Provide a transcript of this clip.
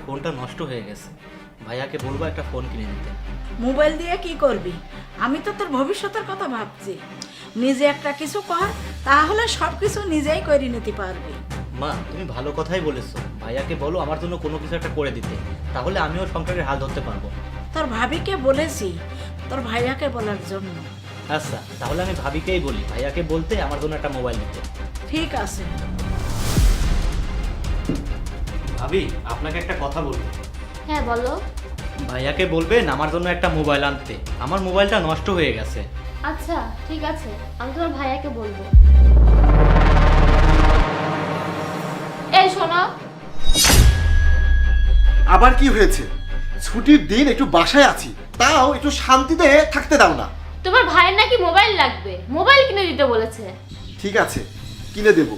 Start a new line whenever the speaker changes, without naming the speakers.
ফোনটা নষ্ট হয়ে গেছে, ভাইয়াকে বলবো একটা ফোন কিনে দিতে।
মোবাইল দিয়ে কি করবি? আমি তো তোর ভবিষ্যতের কথা ভাবছি। নিজে একটা কিছু কর, তাহলে সব কিছু নিজেই করে নিতে পারবি।
মা, তুমি ভালো কথাই বলেছো, ভাইয়াকে বলো আমার জন্য কোনো কিছু একটা করে দিতে, তাহলে আমিও সংসারের হাল ধরতে পারবো।
তোর ভাবিকে বলেছি তোর ভাইয়াকে বলার জন্য।
আচ্ছা, তাহলে আমি ভাবিকেই বলি ভাইয়াকে বলতে আমার জন্য একটা মোবাইল দিতে।
ঠিক আছে।
ভাবি, আপনাকে একটা কথা বলবো।
হ্যাঁ বলো।
ভাইয়াকে বলবেন আমার জন্য একটা মোবাইল আনতে, আমার মোবাইলটা নষ্ট হয়ে গেছে।
আচ্ছা ঠিক আছে, আমি তোমার ভাইয়াকে বলবো। এই শোনো,
আবার কি হয়েছে? ছুটির দিন একটু বাসায় আছি, তাও একটু শান্তিতে থাকতে দাও না।
তোমার ভাইয়ের নাকি মোবাইল লাগবে, মোবাইল কিনে দিতে বলেছে।
ঠিক আছে, কিনে দেবো।